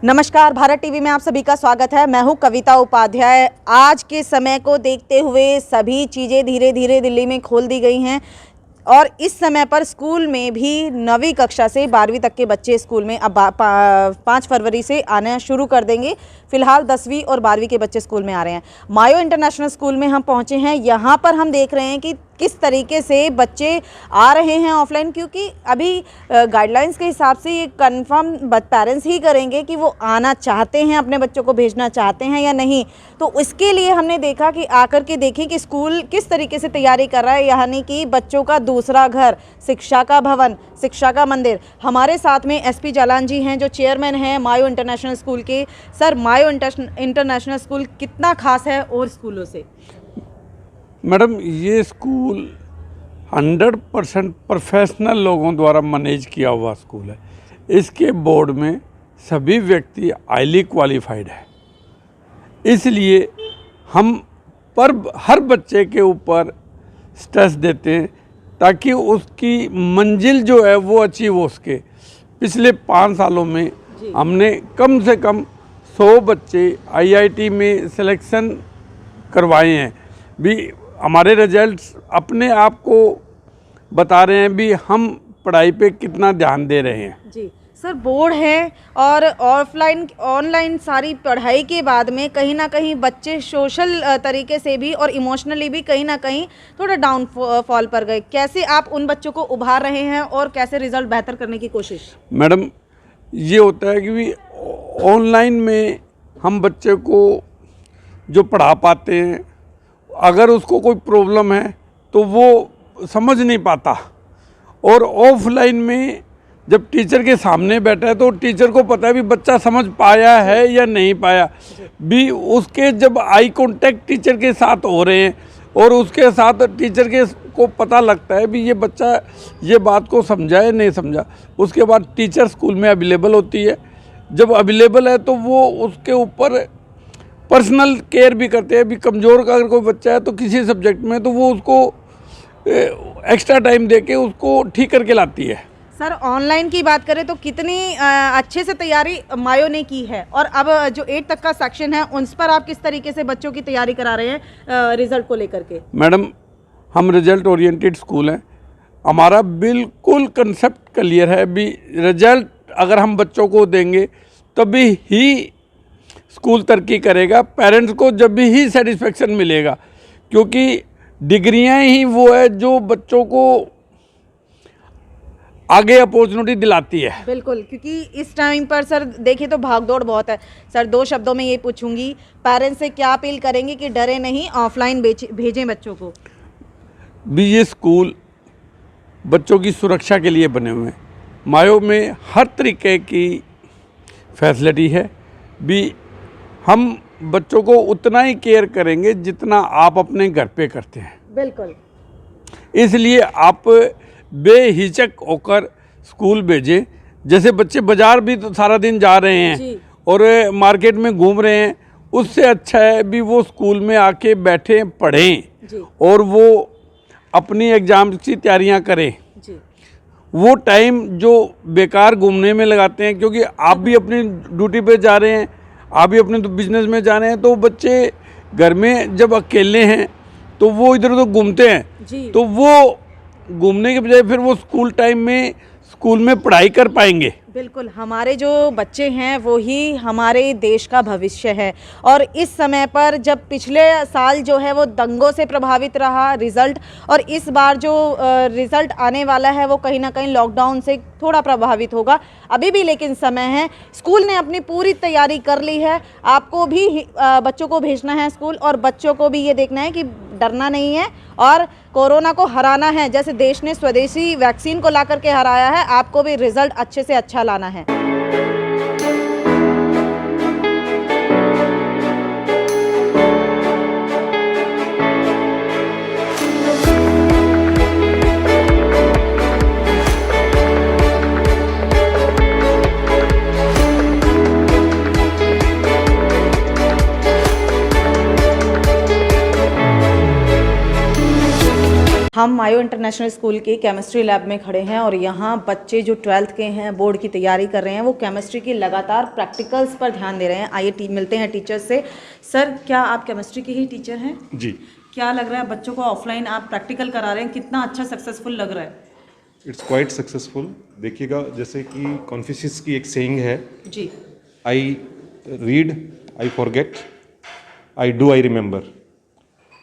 नमस्कार, भारत टीवी में आप सभी का स्वागत है। मैं हूं कविता उपाध्याय। आज के समय को देखते हुए सभी चीज़ें धीरे धीरे दिल्ली में खोल दी गई हैं और इस समय पर स्कूल में भी 9वीं कक्षा से 12वीं तक के बच्चे स्कूल में अब 5 फरवरी से आना शुरू कर देंगे। फिलहाल 10वीं और 12वीं के बच्चे स्कूल में आ रहे हैं। मायो इंटरनेशनल स्कूल में हम पहुंचे हैं। यहाँ पर हम देख रहे हैं कि किस तरीके से बच्चे आ रहे हैं ऑफलाइन, क्योंकि अभी गाइडलाइंस के हिसाब से ये कंफर्म पेरेंट्स ही करेंगे कि वो आना चाहते हैं, अपने बच्चों को भेजना चाहते हैं या नहीं। तो इसके लिए हमने देखा कि आकर के देखें कि स्कूल किस तरीके से तैयारी कर रहा है, यानी कि बच्चों का दूसरा घर, शिक्षा का भवन, शिक्षा का मंदिर। हमारे साथ में एसपी जालान जी हैं जो चेयरमैन हैं मायो इंटरनेशनल स्कूल के। सर, मायो इंटरनेशनल स्कूल कितना खास है और स्कूलों से? मैडम, ये स्कूल 100% प्रोफेशनल लोगों द्वारा मैनेज किया हुआ स्कूल है। इसके बोर्ड में सभी व्यक्ति हाईली क्वालिफाइड है, इसलिए हम पर हर बच्चे के ऊपर स्ट्रेस देते हैं ताकि उसकी मंजिल जो है वो अचीव हो सके। पिछले 5 सालों में हमने कम से कम 100 बच्चे आईआईटी में सिलेक्शन करवाए हैं। भी हमारे रिजल्ट्स अपने आप को बता रहे हैं भी हम पढ़ाई पे कितना ध्यान दे रहे हैं। जी सर, बोर्ड है और ऑफलाइन ऑनलाइन सारी पढ़ाई के बाद में कहीं ना कहीं बच्चे सोशल तरीके से भी और इमोशनली भी कहीं ना कहीं थोड़ा डाउनफॉल पर गए। कैसे आप उन बच्चों को उभार रहे हैं और कैसे रिजल्ट बेहतर करने की कोशिश? मैडम, ये होता है कि ऑनलाइन में हम बच्चे को जो पढ़ा पाते हैं, अगर उसको कोई प्रॉब्लम है तो वो समझ नहीं पाता, और ऑफलाइन में जब टीचर के सामने बैठा है तो टीचर को पता है भी बच्चा समझ पाया है या नहीं पाया। भी उसके जब आई कांटेक्ट टीचर के साथ हो रहे हैं और उसके साथ टीचर के को पता लगता है भी ये बच्चा ये बात को समझा है नहीं समझा। उसके बाद टीचर स्कूल में अवेलेबल होती है। जब अवेलेबल है तो वो उसके ऊपर पर्सनल केयर भी करते हैं। भी कमज़ोर का अगर कोई बच्चा है तो किसी सब्जेक्ट में, तो वो उसको एक्स्ट्रा टाइम देके उसको ठीक करके लाती है। सर, ऑनलाइन की बात करें तो कितनी अच्छे से तैयारी मायो ने की है, और अब जो 8 तक का सेक्शन है उस पर आप किस तरीके से बच्चों की तैयारी करा रहे हैं रिजल्ट को लेकर के? मैडम, हम रिजल्ट ओरिएंटेड स्कूल हैं। हमारा बिल्कुल कंसेप्ट क्लियर है। भी रिजल्ट अगर हम बच्चों को देंगे तभी ही स्कूल तरक्की करेगा, पेरेंट्स को जब भी ही सेटिस्फेक्शन मिलेगा, क्योंकि डिग्रियां ही वो है जो बच्चों को आगे अपॉर्चुनिटी दिलाती है। बिल्कुल, क्योंकि इस टाइम पर सर देखिए तो भागदौड़ बहुत है। सर, 2 शब्दों में ये पूछूंगी, पेरेंट्स से क्या अपील करेंगे कि डरे नहीं, ऑफलाइन भेजें बच्चों को? भी ये स्कूल बच्चों की सुरक्षा के लिए बने हुए हैं। मायो में हर तरीके की फैसिलिटी है। भी हम बच्चों को उतना ही केयर करेंगे जितना आप अपने घर पे करते हैं। बिल्कुल, इसलिए आप बेहिचक होकर स्कूल भेजें। जैसे बच्चे बाजार भी तो सारा दिन जा रहे हैं और मार्केट में घूम रहे हैं, उससे अच्छा है भी वो स्कूल में आके बैठे पढ़ें और वो अपनी एग्ज़ाम की तैयारियां करें। वो टाइम जो बेकार घूमने में लगाते हैं, क्योंकि आप भी अपनी ड्यूटी पे जा रहे हैं, आप भी अपने बिजनेस में जा रहे हैं, तो बच्चे घर में जब अकेले हैं तो वो इधर उधर घूमते हैं, तो वो घूमने के बजाय फिर वो स्कूल टाइम में स्कूल में पढ़ाई कर पाएंगे। बिल्कुल, हमारे जो बच्चे हैं वो ही हमारे देश का भविष्य है। और इस समय पर जब पिछले साल जो है वो दंगों से प्रभावित रहा रिज़ल्ट, और इस बार जो रिज़ल्ट आने वाला है वो कहीं ना कहीं लॉकडाउन से थोड़ा प्रभावित होगा। अभी भी लेकिन समय है। स्कूल ने अपनी पूरी तैयारी कर ली है। आपको भी बच्चों को भेजना है स्कूल, और बच्चों को भी ये देखना है कि डरना नहीं है और कोरोना को हराना है। जैसे देश ने स्वदेशी वैक्सीन को ला करके हराया है, आपको भी रिजल्ट अच्छे से अच्छा लाना है। हम मायो इंटरनेशनल स्कूल के केमिस्ट्री लैब में खड़े हैं और यहाँ बच्चे जो 12th के हैं, बोर्ड की तैयारी कर रहे हैं, वो केमिस्ट्री की लगातार प्रैक्टिकल्स पर ध्यान दे रहे हैं। आइए मिलते हैं टीचर से। सर, क्या आप केमिस्ट्री के ही टीचर हैं? जी। क्या लग रहा है बच्चों को ऑफलाइन आप प्रैक्टिकल करा रहे हैं, कितना अच्छा सक्सेसफुल लग रहा है? It's quite successful. देखिएगा, जैसे कि कॉन्फ्यूशियस की एक सेइंग है, जी, I read I forget, I do I remember.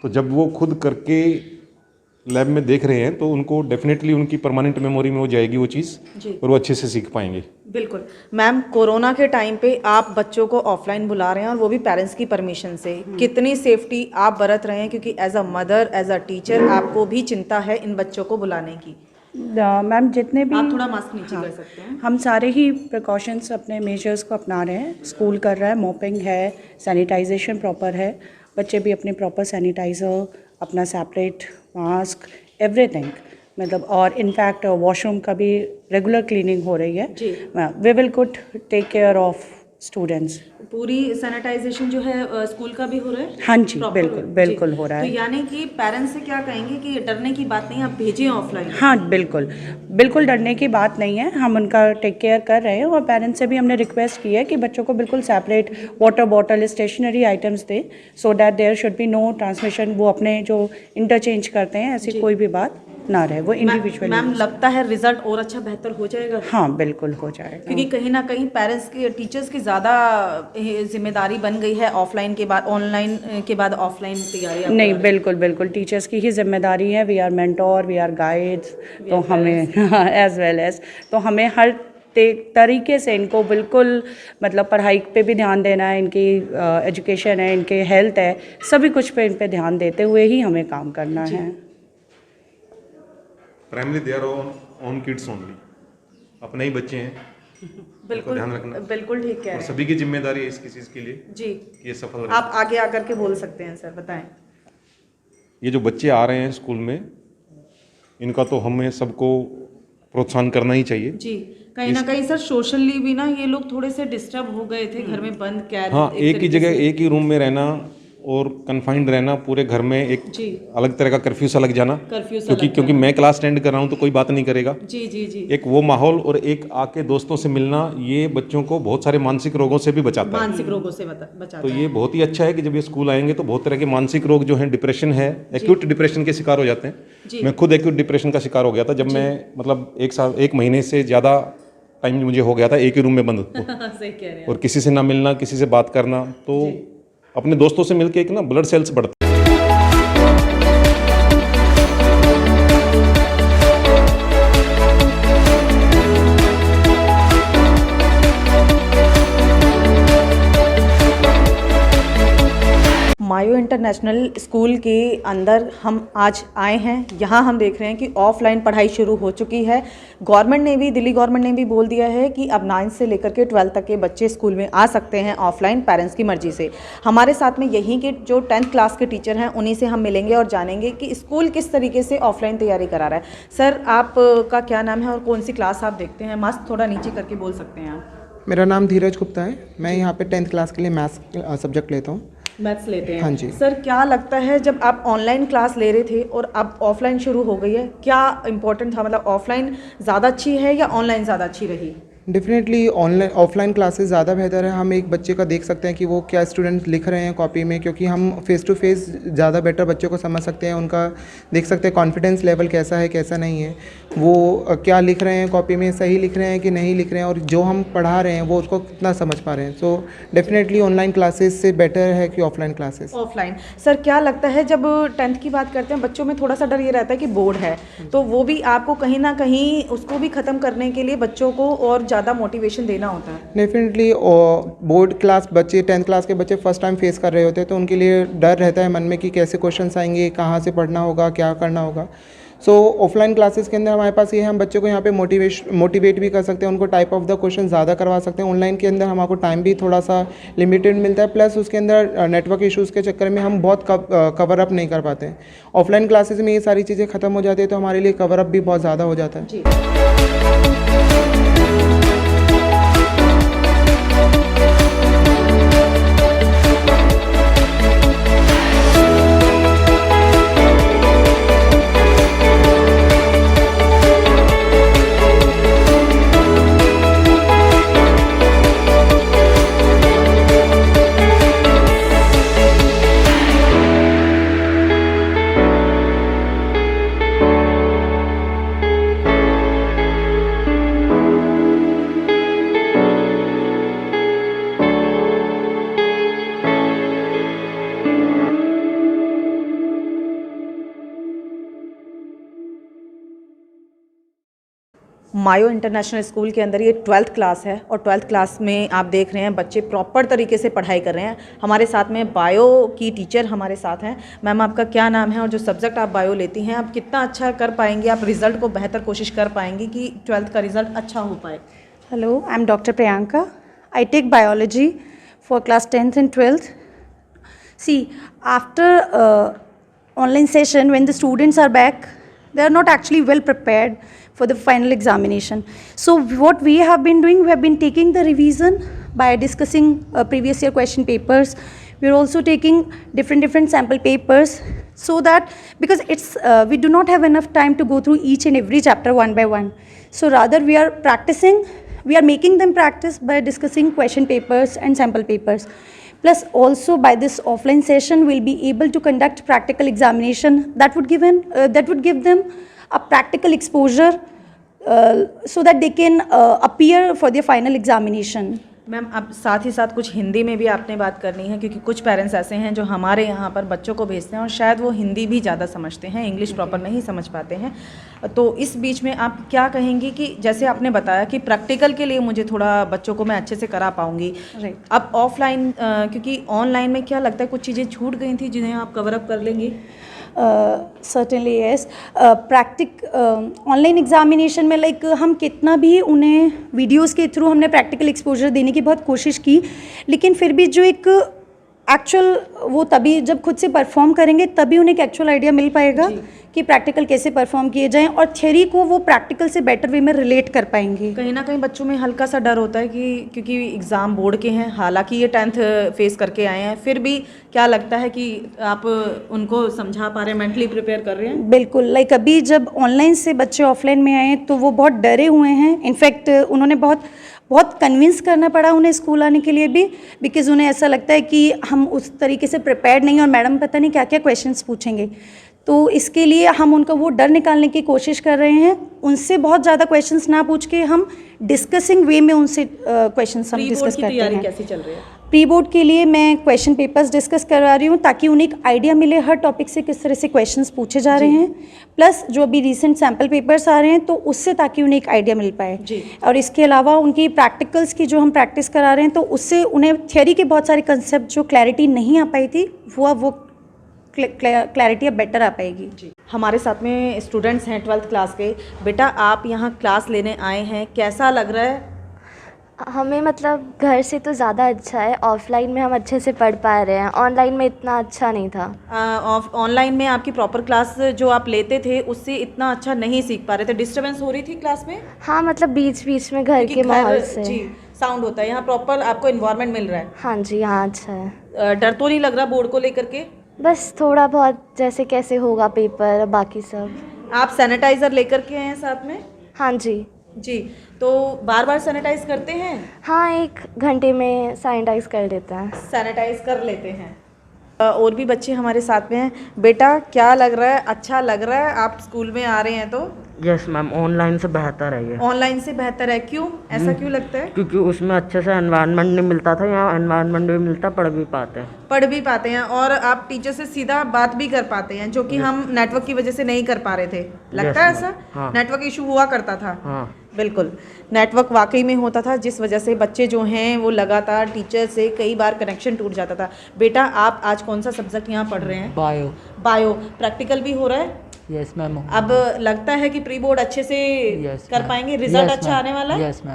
तो जब वो खुद करके लैब में देख रहे हैं तो उनको डेफिनेटली उनकी परमानेंट मेमोरी में हो जाएगी वो चीज़, और वो अच्छे से सीख पाएंगे। बिल्कुल। मैम, कोरोना के टाइम पे आप बच्चों को ऑफलाइन बुला रहे हैं और वो भी पेरेंट्स की परमिशन से, कितनी सेफ्टी आप बरत रहे हैं? क्योंकि as a mother, as a teacher आपको भी चिंता है इन बच्चों को बुलाने की। मैम, जितने भी आप थोड़ा मास्क नीचे कर सकते हैं। हम सारे ही प्रिकॉशंस अपने मेजर्स को अपना रहे हैं। स्कूल कर रहा है, मॉपिंग है, सैनिटाइजेशन प्रॉपर है, बच्चे भी अपने प्रॉपर सैनिटाइज़र, अपना सेपरेट मास्क, एवरीथिंग, मतलब, और इनफैक्ट वॉशरूम का भी रेगुलर क्लीनिंग हो रही है। We will could take care of students. पूरी सैनिटाइजेशन जो है स्कूल का भी हो रहा है? हाँ जी, बिल्कुल हो रहा है। तो यानी कि पेरेंट्स से क्या कहेंगे कि डरने की बात नहीं, आप भेजें ऑफलाइन? हाँ, बिल्कुल डरने की बात नहीं है। हम उनका टेक केयर कर रहे हैं और पेरेंट्स से भी हमने रिक्वेस्ट की है कि बच्चों को बिल्कुल separate water bottle, stationery items दें, so that there should be no transmission. वो अपने जो इंटरचेंज करते हैं, ऐसी कोई भी बात ना रहे, वो इंडिविजुअली। मैम, लगता है रिजल्ट और अच्छा बेहतर हो जाएगा? हाँ, बिल्कुल हो जाएगा, क्योंकि कहीं ना कहीं पेरेंट्स की, टीचर्स की ज़्यादा जिम्मेदारी बन गई है ऑफलाइन के बाद ऑनलाइन के बाद ऑफलाइन तैयारी। नहीं, बिल्कुल टीचर्स की ही जिम्मेदारी है। We are mentor, we are guides, तो हमें एज वेल एज, तो हमें हर तरीके से इनको बिल्कुल, मतलब पढ़ाई पे भी ध्यान देना है, इनकी एजुकेशन है, इनके हेल्थ है, सभी कुछ पे इन पे ध्यान देते हुए ही हमें काम करना है। Primary they are on kids only, अपने ही बच्चे हैं, बिल्कुल ध्यान रखना। बिल्कुल ठीक कह और रहे हैं सभी की जिम्मेदारी है इसकी चीज़ के लिए जी। कि ये सफल रहे। आप आगे आकर के बोल सकते हैं सर, बताएं। ये जो बच्चे आ रहे हैं स्कूल में, इनका तो हमें सबको प्रोत्साहन करना ही चाहिए जी। कहीं ना कहीं सर सोशली भी ना ये लोग थोड़े से डिस्टर्ब हो गए थे, घर में बंद कैद। हाँ, एक ही जगह एक ही रूम में रहना और कन्फाइंड रहना, पूरे घर में एक अलग तरह का कर्फ्यू सा लग जाना, क्योंकि मैं क्लास अटेंड कर रहा हूँ तो कोई बात नहीं करेगा। जी। एक वो माहौल और एक आके दोस्तों से मिलना, ये बच्चों को बहुत सारे मानसिक रोगों से भी बचाता है। मानसिक रोगों से बचाता तो ये बहुत ही अच्छा है कि जब ये स्कूल आएंगे तो बहुत तरह के मानसिक रोग जो हैं, डिप्रेशन है, एक्यूट डिप्रेशन के शिकार हो जाते हैं। मैं खुद एक्यूट डिप्रेशन का शिकार हो गया था जब मैं, मतलब 1 महीने से ज़्यादा टाइम मुझे हो गया था एक ही रूम में बंद सही कह रहे हैं। और किसी से ना मिलना, किसी से बात करना, तो अपने दोस्तों से मिलके एक ना ब्लड सेल्स बढ़ते हैं। मायो इंटरनेशनल स्कूल के अंदर हम आज आए हैं। यहाँ हम देख रहे हैं कि ऑफलाइन पढ़ाई शुरू हो चुकी है। गवर्नमेंट ने भी, दिल्ली गवर्नमेंट ने भी बोल दिया है कि अब 9 से लेकर के 12 तक के बच्चे स्कूल में आ सकते हैं ऑफलाइन, पेरेंट्स की मर्जी से। हमारे साथ में यहीं के जो 10th क्लास के टीचर हैं, उन्हीं से हम मिलेंगे और जानेंगे कि स्कूल किस तरीके से ऑफलाइन तैयारी करा रहा है। सर, आपका क्या नाम है और कौन सी क्लास आप देखते हैं? मास्क थोड़ा नीचे करके बोल सकते हैं आप। मेरा नाम धीरज गुप्ता है। मैं यहाँ पे 10th क्लास के लिए मैथ्स सब्जेक्ट लेता हूँ। मैथ्स लेते हैं? हाँ जी। सर, क्या लगता है जब आप ऑनलाइन क्लास ले रहे थे और अब ऑफलाइन शुरू हो गई है, क्या इम्पोर्टेंट था? मतलब ऑफलाइन ज़्यादा अच्छी है या ऑनलाइन ज़्यादा अच्छी रही? डेफिनेटली ऑनलाइन ऑफलाइन क्लासेस ज़्यादा बेहतर है। हम एक बच्चे का देख सकते हैं कि वो क्या स्टूडेंट लिख रहे हैं कॉपी में, क्योंकि हम फेस टू फेस ज़्यादा बेटर बच्चों को समझ सकते हैं, उनका देख सकते हैं कॉन्फिडेंस लेवल कैसा है, कैसा नहीं है, वो क्या लिख रहे हैं कॉपी में, सही लिख रहे हैं कि नहीं लिख रहे हैं, और जो हम पढ़ा रहे हैं वो उसको कितना समझ पा रहे हैं। सो डेफिनेटली ऑनलाइन क्लासेस से बेटर है कि ऑफलाइन क्लासेस। ऑफलाइन। सर, क्या लगता है जब 10th की बात करते हैं, बच्चों में थोड़ा सा डर ये रहता है कि बोर्ड है, तो वो भी आपको कहीं ना कहीं उसको भी ख़त्म करने के लिए बच्चों को और ज़्यादा मोटिवेशन देना होता है? डेफिनेटली बोर्ड क्लास बच्चे, 10th क्लास के बच्चे फर्स्ट टाइम फेस कर रहे होते हैं, तो उनके लिए डर रहता है मन में कि कैसे क्वेश्चंस आएंगे, कहाँ से पढ़ना होगा, क्या करना होगा। सो ऑफलाइन क्लासेस के अंदर हमारे पास ये है, हम बच्चों को यहाँ पे मोटिवेट भी कर सकते हैं, उनको टाइप ऑफ द क्वेश्चन ज़्यादा करवा सकते हैं। ऑनलाइन के अंदर हमको टाइम भी थोड़ा सा लिमिटेड मिलता है, प्लस उसके अंदर नेटवर्क इश्यूज़ के चक्कर में हम बहुत कवर अप नहीं कर पाते हैं। ऑफलाइन क्लासेस में ये सारी चीज़ें ख़त्म हो जाती है, तो हमारे लिए कवर अप भी बहुत ज़्यादा हो जाता है। मायो इंटरनेशनल स्कूल के अंदर ये 12th क्लास है और 12th क्लास में आप देख रहे हैं बच्चे प्रॉपर तरीके से पढ़ाई कर रहे हैं। हमारे साथ में बायो की टीचर हमारे साथ हैं। मैम, आपका क्या नाम है और जो सब्जेक्ट आप बायो लेती हैं आप कितना अच्छा कर पाएंगी, आप रिज़ल्ट को बेहतर कोशिश कर पाएंगी कि 12th का रिज़ल्ट अच्छा हो पाए? Hello, I'm Dr. Priyanka. I take biology for class 10th and 12th. See, after online session, when the students are back, they are not actually well prepared for the final examination. So what we have been doing, we have been taking the revision by discussing previous year question papers. We are also taking different sample papers, so that because it's we do not have enough time to go through each and every chapter one by one. So rather we are practicing. We are making them practice by discussing question papers and sample papers. Plus also by this offline session, we'll be able to conduct practical examination that would give them a practical exposure so that they can appear for their final examination. Ma'am, अब साथ ही साथ कुछ हिंदी में भी आपने बात करनी है क्योंकि कुछ पेरेंट्स ऐसे हैं जो हमारे यहाँ पर बच्चों को भेजते हैं और शायद वो हिंदी भी ज़्यादा समझते हैं, इंग्लिश प्रॉपर नहीं समझ पाते हैं। तो इस बीच में आप क्या कहेंगी कि जैसे आपने बताया कि प्रैक्टिकल के लिए मुझे थोड़ा बच्चों को मैं अच्छे से करा पाऊँगी, अब ऑफलाइन क्योंकि ऑनलाइन में क्या लगता है कुछ चीज़ें छूट गई थी जिन्हें आप कवर अप कर लेंगी? Certainly yes. ऑनलाइन एग्जामिनेशन में लाइक हम कितना भी उन्हें वीडियोस के थ्रू हमने प्रैक्टिकल एक्सपोजर देने की बहुत कोशिश की, लेकिन फिर भी जो एक एक्चुअल वो तभी जब खुद से परफॉर्म करेंगे तभी उन्हें एक एक्चुअल आइडिया मिल पाएगा कि प्रैक्टिकल कैसे परफॉर्म किए जाएं और थ्योरी को वो प्रैक्टिकल से बेटर वे में रिलेट कर पाएंगे। कहीं ना कहीं बच्चों में हल्का सा डर होता है कि क्योंकि एग्ज़ाम बोर्ड के हैं, हालांकि ये 10th फेस करके आए हैं, फिर भी क्या लगता है कि आप उनको समझा पा रहे हैं, मेंटली प्रिपेयर कर रहे हैं? बिल्कुल, लाइक अभी जब ऑनलाइन से बच्चे ऑफलाइन में आए तो वो बहुत डरे हुए हैं। इनफैक्ट उन्होंने बहुत कन्विंस करना पड़ा उन्हें स्कूल आने के लिए भी, बिकॉज़ उन्हें ऐसा लगता है कि हम उस तरीके से प्रिपेयर्ड नहीं और मैडम पता नहीं क्या क्या क्वेश्चंस पूछेंगे। तो इसके लिए हम उनका वो डर निकालने की कोशिश कर रहे हैं। उनसे बहुत ज़्यादा क्वेश्चंस ना पूछ के हम डिस्कसिंग वे में उनसे क्वेश्चंस हम डिस्कस करते हैं। कैसी चल रही है? प्री बोर्ड के लिए मैं क्वेश्चन पेपर्स डिस्कस करवा रही हूँ ताकि उन्हें एक आइडिया मिले हर टॉपिक से किस तरह से क्वेश्चंस पूछे जा रहे हैं, प्लस जो अभी रिसेंट सैम्पल पेपर्स आ रहे हैं तो उससे ताकि उन्हें एक आइडिया मिल पाए। और इसके अलावा उनकी प्रैक्टिकल्स की जो हम प्रैक्टिस करा रहे हैं तो उससे उन्हें थियोरी के बहुत सारे कंसेप्ट जो क्लैरिटी नहीं आ पाई थी वो क्लैरिटी अब बेटर आ पाएगी। हमारे साथ में स्टूडेंट्स हैं 12th क्लास के। बेटा, आप यहाँ क्लास लेने आए हैं, कैसा लग रहा है? हमें मतलब घर से तो ज़्यादा अच्छा है, ऑफलाइन में हम अच्छे से पढ़ पा रहे हैं, ऑनलाइन में इतना अच्छा नहीं था। ऑनलाइन में आपकी प्रॉपर क्लास जो आप लेते थे उससे इतना अच्छा नहीं सीख पा रहे थे, डिस्टर्बेंस हो रही थी क्लास में? हाँ, मतलब बीच बीच में घर के माहौल से जी साउंड होता है। यहाँ प्रॉपर आपको इन्वायरमेंट मिल रहा है? हाँ जी, हाँ अच्छा है। डर तो नहीं लग रहा बोर्ड को लेकर के? बस थोड़ा बहुत, जैसे कैसे होगा पेपर, बाकी सब। आप सैनिटाइज़र लेकर के हैं साथ में? हाँ जी। जी, तो बार बार सैनिटाइज करते हैं? हाँ, 1 घंटे में सैनिटाइज कर देते हैं। सैनिटाइज कर लेते हैं। और भी बच्चे हमारे साथ में हैं। बेटा, क्या लग रहा है? अच्छा लग रहा है आप स्कूल में आ रहे हैं तो? यस मैम, ऑनलाइन से बेहतर है ये। ऑनलाइन से बेहतर है, क्यों? ऐसा क्यों लगता है? क्योंकि उसमें अच्छे से एनवायरनमेंट नहीं मिलता था, यहाँ एनवायरनमेंट भी मिलता, पढ़ भी पाते हैं और आप टीचर से सीधा बात भी कर पाते हैं, जो कि हम नेटवर्क की वजह से नहीं कर पा रहे थे। लगता है ऐसा? हाँ। नेटवर्क इशू हुआ करता था? हाँ बिल्कुल, नेटवर्क वाकई में होता था, जिस वजह से बच्चे जो हैं वो लगातार टीचर से कई बार कनेक्शन टूट जाता था। बेटा, आप आज कौन सा सब्जेक्ट यहाँ पढ़ रहे हैं? बायो। प्रैक्टिकल भी हो रहा है? Yes ma'am. अब लगता है कि प्री बोर्ड अच्छे से कर पाएंगे, रिजल्ट अच्छा आने वाला है? Yes ma'am.